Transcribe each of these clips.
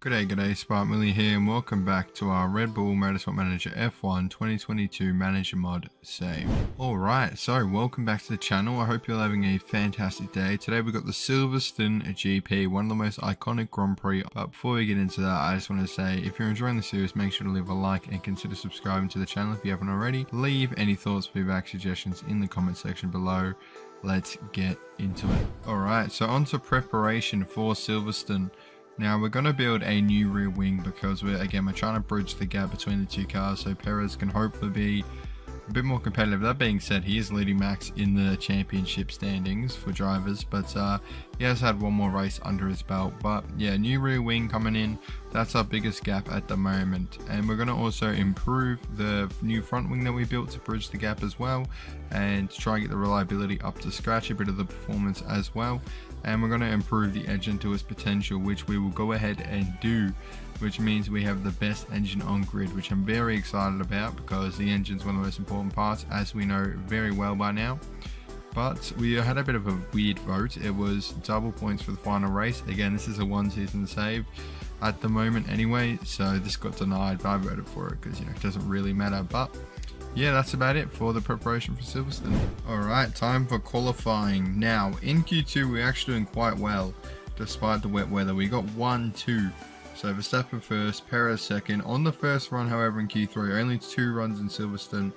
G'day, Spark Millie here, and welcome back to our Red Bull Motorsport Manager F1 2022 Manager Mod save. Alright, so welcome back to the channel. I hope you're having a fantastic day. Today we've got the Silverstone GP, one of the most iconic Grand Prix. But before we get into that, I just want to say, if you're enjoying the series, make sure to leave a like and consider subscribing to the channel if you haven't already. Leave any thoughts, feedback, suggestions in the comment section below. Let's get into it. Alright, so on to preparation for Silverstone. Now we're going to build a new rear wing because we're trying to bridge the gap between the two cars so Perez can hopefully be a bit more competitive. That being said, he is leading Max in the championship standings for drivers, but he has had one more race under his belt. But yeah, new rear wing coming in, that's our biggest gap at the moment. And we're going to also improve the new front wing that we built to bridge the gap as well, and try and get the reliability up to scratch, a bit of the performance as well. And we're going to improve the engine to its potential, which we will go ahead and do, which means we have the best engine on grid, which I'm very excited about because the engine's one of the most important parts, as we know very well by now. But we had a bit of a weird vote. It was double points for the final race. Again, this is a one season save at the moment anyway, so this got denied, but I voted for it because, you know, it doesn't really matter. But yeah, that's about it for the preparation for Silverstone. Alright, time for qualifying. Now, in Q2, we're actually doing quite well, despite the wet weather. We got 1-2. So Verstappen first, Perez second. On the first run, however, in Q3, only 2 runs in Silverstone,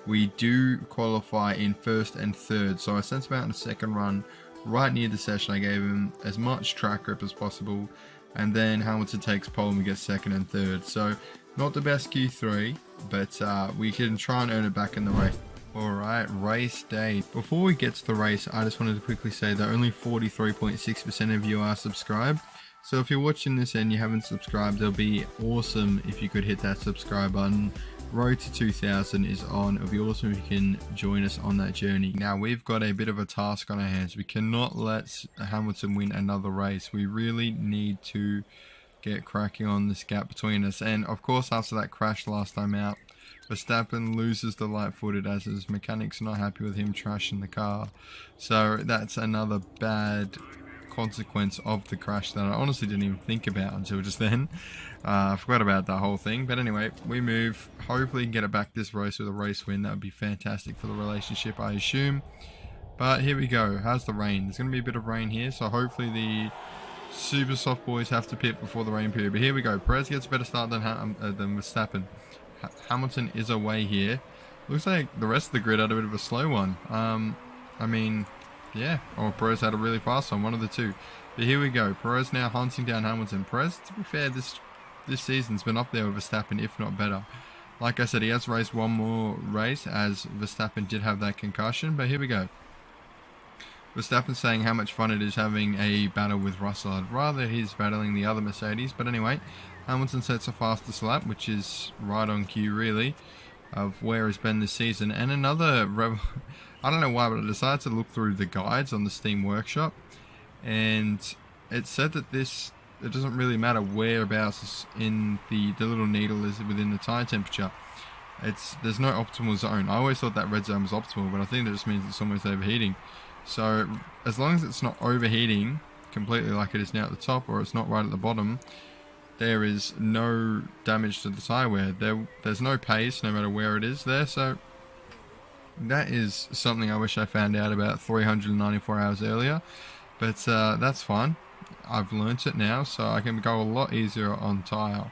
we do qualify in first and third. So I sent him out in the second run, right near the session. I gave him as much track grip as possible. And then Hamilton takes pole and we get second and third. So not the best Q3, but we can try and earn it back in the race. Alright, race day. Before we get to the race, I just wanted to quickly say that only 43.6% of you are subscribed. So if you're watching this and you haven't subscribed, it'll be awesome if you could hit that subscribe button. Road to 2000 is on. It'll be awesome if you can join us on that journey. Now, we've got a bit of a task on our hands. We cannot let Hamilton win another race. We really need to get cracking on this gap between us. And of course, after that crash last time out, Verstappen loses the light footed as his mechanics are not happy with him trashing the car. So that's another bad consequence of the crash that I honestly didn't even think about until just then. I forgot about that whole thing. But anyway, we move. Hopefully get it back this race with a race win. That would be fantastic for the relationship, I assume. But here we go. How's the rain? There's going to be a bit of rain here, so hopefully the super soft boys have to pit before the rain period. But here we go. Perez gets a better start than Verstappen. Hamilton is away here. Looks like the rest of the grid had a bit of a slow one. I mean, yeah, or Perez had a really fast one of the two. But here we go. Perez now hunting down Hamilton. Perez, to be fair, this season's been up there with Verstappen, if not better. Like I said, he has raced one more race as Verstappen did have that concussion. But here we go. Verstappen saying how much fun it is having a battle with Russell. I'd rather he's battling the other Mercedes. But anyway, Hamilton sets a fastest lap, which is right on cue, really, of where he's been this season. And another I don't know why, but I decided to look through the guides on the Steam Workshop, and it said that it doesn't really matter whereabouts in the little needle is within the tire temperature. There's no optimal zone. I always thought that red zone was optimal, but I think that just means it's almost overheating. So as long as it's not overheating completely like it is now at the top, or it's not right at the bottom, there is no damage to the tire wear. There's no pace no matter where it is there. So that is something I wish I found out about 394 hours earlier, but that's fine. I've learnt it now, so I can go a lot easier on tire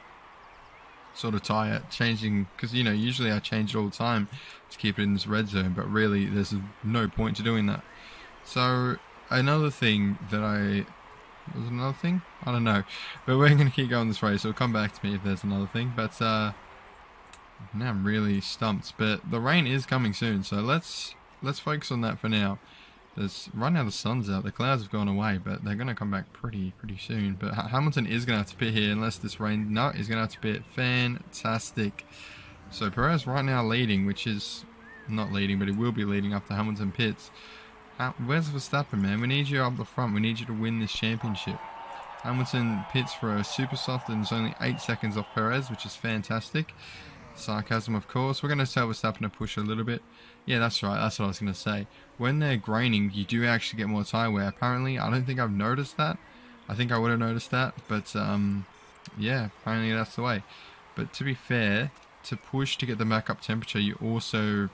changing, because, you know, usually I change it all the time to keep it in this red zone, but really there's no point to doing that. So another thing that I don't know, but we're going to keep going this race. It'll come back to me if there's another thing. But now I'm really stumped. But the rain is coming soon, so let's focus on that for now. Right now the sun's out, the clouds have gone away, but they're going to come back pretty soon. But Hamilton is going to have to pit here unless this rain. No, he's going to have to pit. Fantastic. So Perez right now leading, which is not leading, but he will be leading after Hamilton pits. Where's Verstappen, man? We need you up the front. We need you to win this championship. Hamilton pits for a super soft and is only 8 seconds off Perez, which is fantastic. Sarcasm, of course. We're going to tell Verstappen to push a little bit. Yeah, that's right. That's what I was going to say. When they're graining, you do actually get more tire wear. Apparently, I don't think I've noticed that. I think I would have noticed that, but yeah, apparently that's the way. But to be fair, to push to get the back up temperature, you also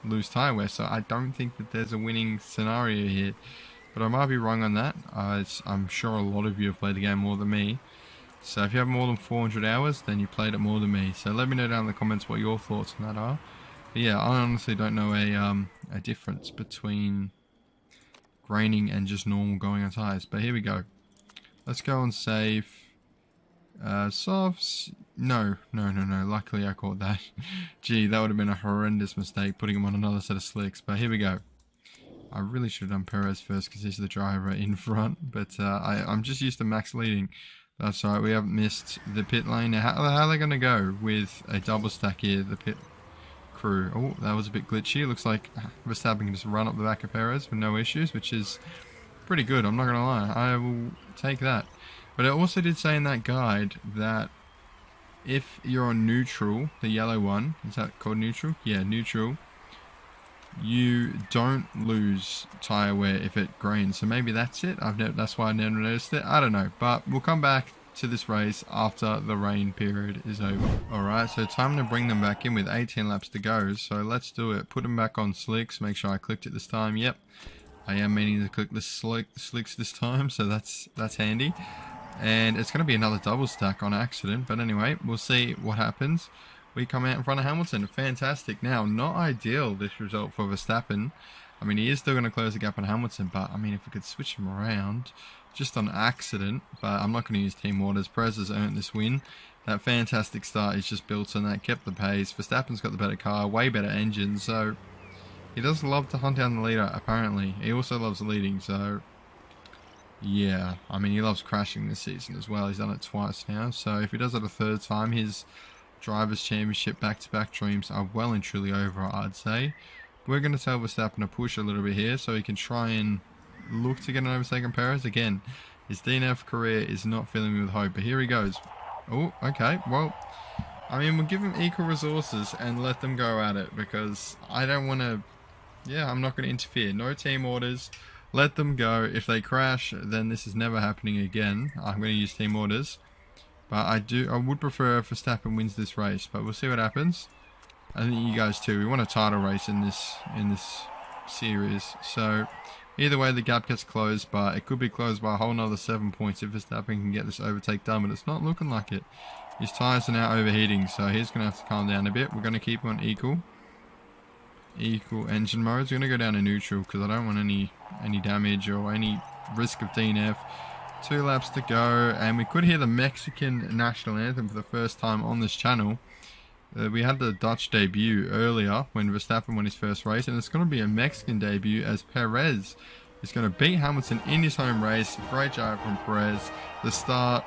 lose tyre wear. So I don't think that there's a winning scenario here. But I might be wrong on that. I'm sure a lot of you have played the game more than me. So if you have more than 400 hours, then you played it more than me. So let me know down in the comments what your thoughts on that are. But yeah, I honestly don't know a difference between graining and just normal going on tyres. But here we go. Let's go on save. Softs. No. Luckily I caught that. Gee, that would have been a horrendous mistake putting him on another set of slicks. But here we go. I really should have done Perez first because he's the driver in front. But I'm just used to max leading. That's alright, we haven't missed the pit lane. Now, how are they going to go with a double stack here, the pit crew? Oh, that was a bit glitchy. It looks like Verstappen can just run up the back of Perez with no issues, which is pretty good, I'm not going to lie. I will take that. But it also did say in that guide that if you're on neutral, the yellow one, is that called neutral? Yeah, neutral. You don't lose tyre wear if it grains, so maybe that's it. That's why I never noticed it. I don't know, but we'll come back to this race after the rain period is over. Alright, so time to bring them back in with 18 laps to go, so let's do it. Put them back on slicks, make sure I clicked it this time. Yep, I am meaning to click the slicks this time, so that's handy. And it's going to be another double stack on accident, but anyway, we'll see what happens. We come out in front of Hamilton. Fantastic. Now, not ideal, this result for Verstappen. I mean, he is still going to close the gap on Hamilton, but, I mean, if we could switch him around just on accident, but I'm not going to use team orders. Perez has earned this win. That fantastic start is just built on that, kept the pace. Verstappen's got the better car, way better engine, so he does love to hunt down the leader, apparently. He also loves leading, so yeah. I mean, he loves crashing this season as well. He's done it twice now, so if he does it a third time, his Drivers' Championship back-to-back dreams are well and truly over, I'd say. We're going to tell Verstappen to push a little bit here so he can try and look to get an overtake on Perez. Again, his DNF career is not filling me with hope, but here he goes. Oh, okay, well, I mean, we'll give him equal resources and let them go at it because I don't want to, yeah, I'm not going to interfere. No team orders, let them go. If they crash, then this is never happening again. I'm going to use team orders. But I would prefer if Verstappen wins this race, but we'll see what happens. I think you guys too. We want a title race in this series. So either way, the gap gets closed, but it could be closed by a whole nother 7 points if Verstappen can get this overtake done. But it's not looking like it. His tyres are now overheating, so he's going to have to calm down a bit. We're going to keep him on equal engine modes. We're going to go down to neutral because I don't want any damage or any risk of DNF. 2 laps to go, and we could hear the Mexican national anthem for the first time on this channel. We had the Dutch debut earlier when Verstappen won his first race, and it's going to be a Mexican debut as Perez is going to beat Hamilton in his home race. Great job from Perez. The start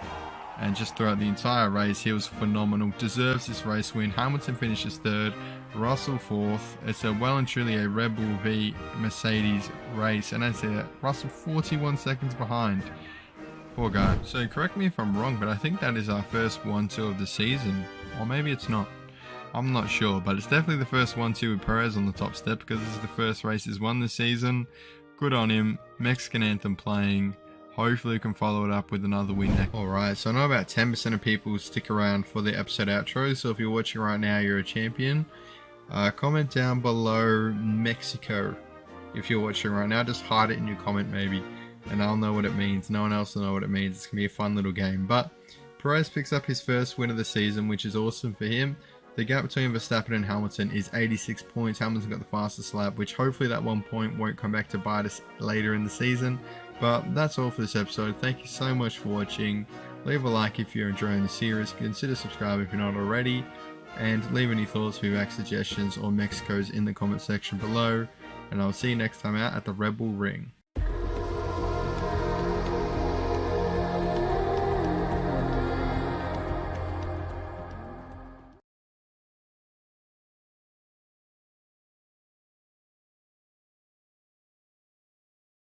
and just throughout the entire race, he was phenomenal. Deserves this race win. Hamilton finishes 3rd, Russell 4th. It's well and truly a Red Bull v Mercedes race, and that's it. Russell 41 seconds behind. Poor guy. So correct me if I'm wrong, but I think that is our first 1-2 of the season. Or maybe it's not. I'm not sure, but it's definitely the first 1-2 with Perez on the top step because this is the first race he's won this season. Good on him. Mexican anthem playing. Hopefully we can follow it up with another win next. Alright, so I know about 10% of people stick around for the episode outro, so if you're watching right now, you're a champion. Comment down below Mexico if you're watching right now. Just hide it in your comment maybe, and I'll know what it means. No one else will know what it means. It's going to be a fun little game. But Perez picks up his first win of the season, which is awesome for him. The gap between Verstappen and Hamilton is 86 points. Hamilton got the fastest lap, which hopefully that 1 point won't come back to bite us later in the season. But that's all for this episode. Thank you so much for watching. Leave a like if you're enjoying the series. Consider subscribing if you're not already. And leave any thoughts, feedback, suggestions, or Mexicos in the comment section below. And I'll see you next time out at the Red Bull Ring.